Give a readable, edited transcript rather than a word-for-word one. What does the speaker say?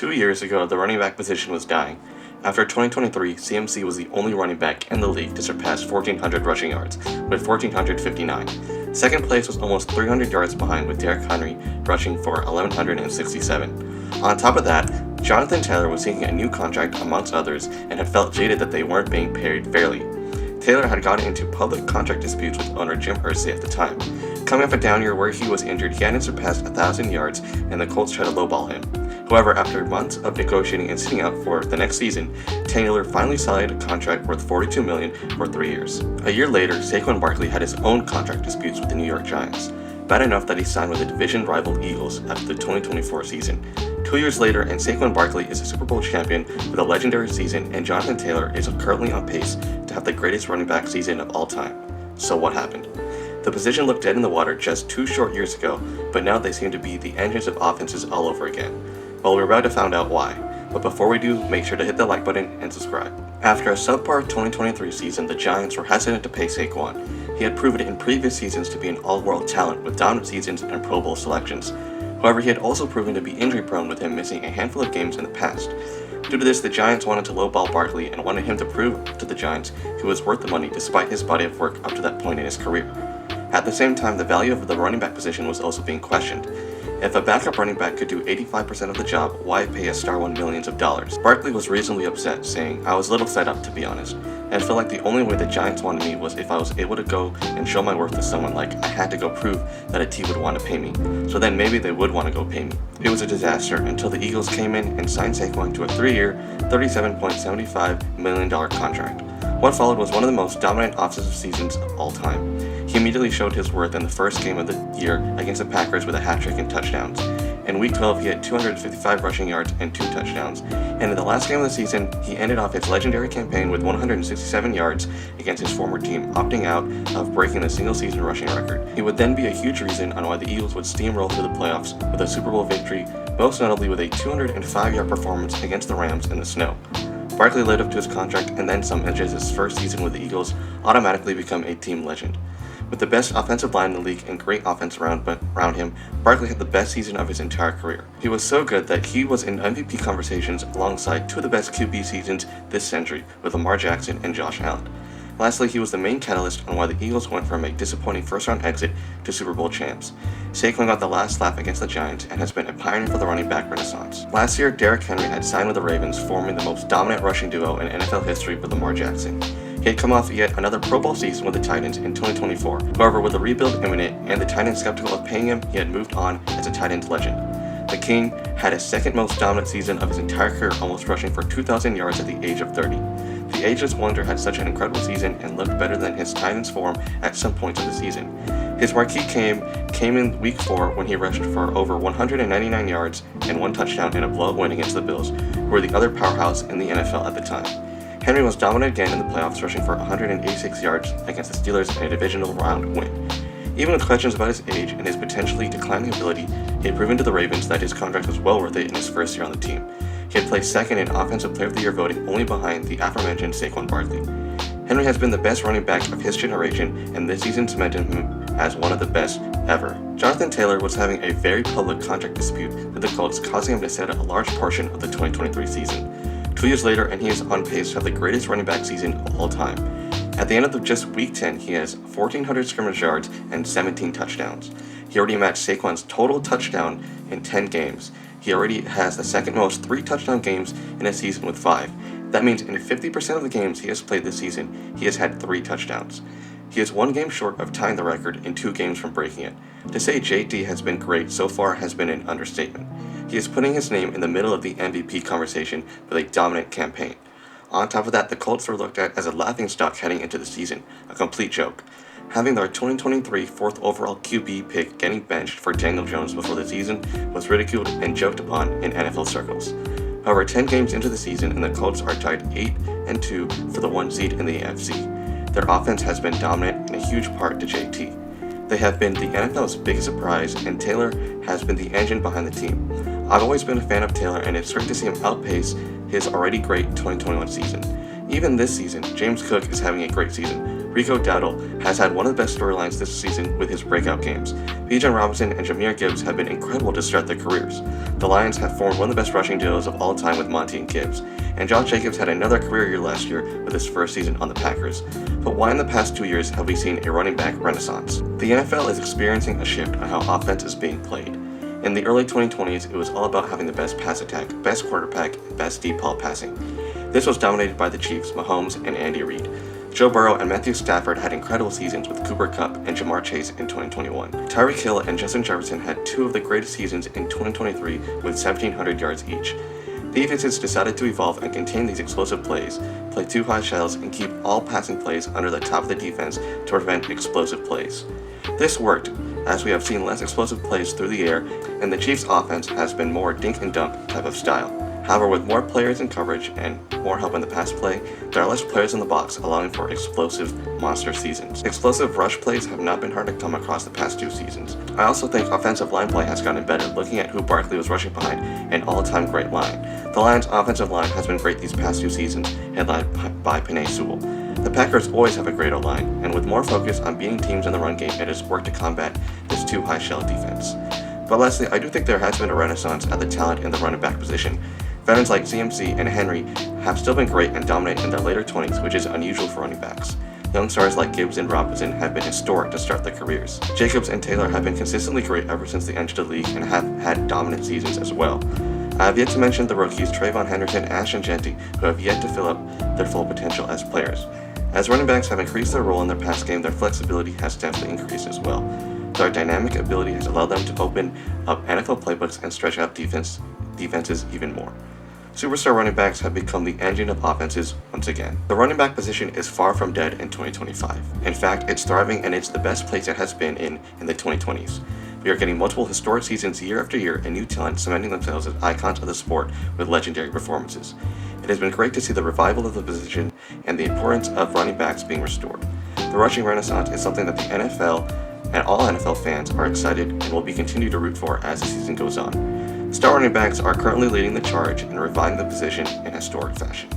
2 years ago, the running back position was dying. After 2023, CMC was the only running back in the league to surpass 1,400 rushing yards, with 1,459. Second place was almost 300 yards behind, with Derrick Henry rushing for 1,167. On top of that, Jonathan Taylor was seeking a new contract amongst others and had felt jaded that they weren't being paid fairly. Taylor had gotten into public contract disputes with owner Jim Irsay at the time. Coming off a down year where he was injured, he hadn't surpassed 1,000 yards, and the Colts tried to lowball him. However, after months of negotiating and sitting out for the next season, Taylor finally signed a contract worth $42 million for 3 years. A year later, Saquon Barkley had his own contract disputes with the New York Giants, bad enough that he signed with the division rival Eagles after the 2024 season. 2 years later, and Saquon Barkley is a Super Bowl champion with a legendary season, and Jonathan Taylor is currently on pace to have the greatest running back season of all time. So what happened? The position looked dead in the water just 2 short years ago, but now they seem to be the engines of offenses all over again. Well, we're about to find out why, but before we do, make sure to hit the like button and subscribe. After a subpar 2023 season, the Giants were hesitant to pay Saquon. He had proven in previous seasons to be an all-world talent with dominant seasons and Pro Bowl selections. However, he had also proven to be injury-prone with him missing a handful of games in the past. Due to this, the Giants wanted to lowball Barkley and wanted him to prove to the Giants he was worth the money despite his body of work up to that point in his career. At the same time, the value of the running back position was also being questioned. If a backup running back could do 85% of the job, why pay a star one millions of dollars? Barkley was reasonably upset, saying, "I was a little fed up, to be honest, and I felt like the only way the Giants wanted me was if I was able to go and show my worth to someone, like I had to go prove that a team would want to pay me, so then maybe they would want to go pay me." It was a disaster until the Eagles came in and signed Saquon to a 3-year, $37.75 million contract. What followed was one of the most dominant offensive seasons of all time. He immediately showed his worth in the first game of the year against the Packers with a hat trick and touchdowns. In Week 12, he had 255 rushing yards and 2 touchdowns. And in the last game of the season, he ended off his legendary campaign with 167 yards against his former team, opting out of breaking the single-season rushing record. He would then be a huge reason on why the Eagles would steamroll through the playoffs with a Super Bowl victory, most notably with a 205-yard performance against the Rams in the snow. Barkley lived up to his contract and then some, and his first season with the Eagles automatically become a team legend. With the best offensive line in the league and great offense around him, Barkley had the best season of his entire career. He was so good that he was in MVP conversations alongside 2 of the best QB seasons this century with Lamar Jackson and Josh Allen. Lastly, he was the main catalyst on why the Eagles went from a disappointing first-round exit to Super Bowl champs. Saquon got the last laugh against the Giants and has been a pioneer for the running back renaissance. Last year, Derrick Henry had signed with the Ravens, forming the most dominant rushing duo in NFL history with Lamar Jackson. He had come off yet another Pro Bowl season with the Titans in 2024. However, with the rebuild imminent and the Titans skeptical of paying him, he had moved on as a Titans legend. The King had his second most dominant season of his entire career, almost rushing for 2,000 yards at the age of 30. The ageless wonder had such an incredible season and looked better than his Titans form at some points of the season. His marquee came in Week 4 when he rushed for over 199 yards and 1 touchdown in a blowout win against the Bills, who were the other powerhouse in the NFL at the time. Henry was dominant again in the playoffs, rushing for 186 yards against the Steelers in a divisional round win. Even with questions about his age and his potentially declining ability, he had proven to the Ravens that his contract was well worth it in his first year on the team. He had placed second in Offensive Player of the Year voting, only behind the aforementioned Saquon Barkley. Henry has been the best running back of his generation, and this season cemented him as one of the best ever. Jonathan Taylor was having a very public contract dispute with the Colts, causing him to sit out a large portion of the 2023 season. 2 years later, and he is on pace to have the greatest running back season of all time. At the end of just Week 10, he has 1,400 scrimmage yards and 17 touchdowns. He already matched Saquon's total touchdown in 10 games. He already has the second most 3 touchdown games in a season with 5. That means in 50% of the games he has played this season, he has had 3 touchdowns. He is 1 game short of tying the record in 2 games from breaking it. To say JT has been great so far has been an understatement. He is putting his name in the middle of the MVP conversation with a dominant campaign. On top of that, the Colts were looked at as a laughingstock heading into the season, a complete joke. Having their 2023 4th overall QB pick getting benched for Daniel Jones before the season was ridiculed and joked upon in NFL circles. However, 10 games into the season and the Colts are tied 8-2 for the 1 seed in the AFC. Their offense has been dominant in a huge part to JT. They have been the NFL's biggest surprise, and Taylor has been the engine behind the team. I've always been a fan of Taylor, and it's great to see him outpace his already great 2021 season. Even this season, James Cook is having a great season. Rico Dowdle has had one of the best storylines this season with his breakout games. Bijan Robinson and Jahmyr Gibbs have been incredible to start their careers. The Lions have formed one of the best rushing duos of all time with Monty and Gibbs, and Josh Jacobs had another career year last year with his first season on the Packers. But why in the past 2 years have we seen a running back renaissance? The NFL is experiencing a shift on how offense is being played. In the early 2020s, it was all about having the best pass attack, best quarterback, and best deep ball passing. This was dominated by the Chiefs, Mahomes, and Andy Reid. Joe Burrow and Matthew Stafford had incredible seasons with Cooper Kupp and Jamar Chase in 2021. Tyreek Hill and Justin Jefferson had two of the greatest seasons in 2023 with 1,700 yards each. Defenses decided to evolve and contain these explosive plays, play two high shells, and keep all passing plays under the top of the defense to prevent explosive plays. This worked, as we have seen less explosive plays through the air, and the Chiefs' offense has been more dink and dunk type of style. However, with more players in coverage and more help in the pass play, there are less players in the box, allowing for explosive monster seasons. Explosive rush plays have not been hard to come across the past 2 seasons. I also think offensive line play has gotten better, looking at who Barkley was rushing behind, an all-time great line. The Lions' offensive line has been great these past 2 seasons, headlined by Penei Sewell. The Packers always have a great O-line, and with more focus on beating teams in the run game, it has worked to combat this too high shell defense. But lastly, I do think there has been a renaissance at the talent in the running back position. Veterans like CMC and Henry have still been great and dominate in their later 20s, which is unusual for running backs. Young stars like Gibbs and Robinson have been historic to start their careers. Jacobs and Taylor have been consistently great ever since they entered the league and have had dominant seasons as well. I have yet to mention the rookies Trayvon Henderson and Ashton Jeanty, who have yet to fill up their full potential as players. As running backs have increased their role in their pass game, their flexibility has definitely increased as well. Their dynamic ability has allowed them to open up NFL playbooks and stretch out defenses even more. Superstar running backs have become the engine of offenses once again. The running back position is far from dead in 2025. In fact, it's thriving and it's the best place it has been in the 2020s. We are getting multiple historic seasons year after year and new talent cementing themselves as icons of the sport with legendary performances. It has been great to see the revival of the position and the importance of running backs being restored. The rushing renaissance is something that the NFL and all NFL fans are excited and will be continued to root for as the season goes on. Star running backs are currently leading the charge in reviving the position in historic fashion.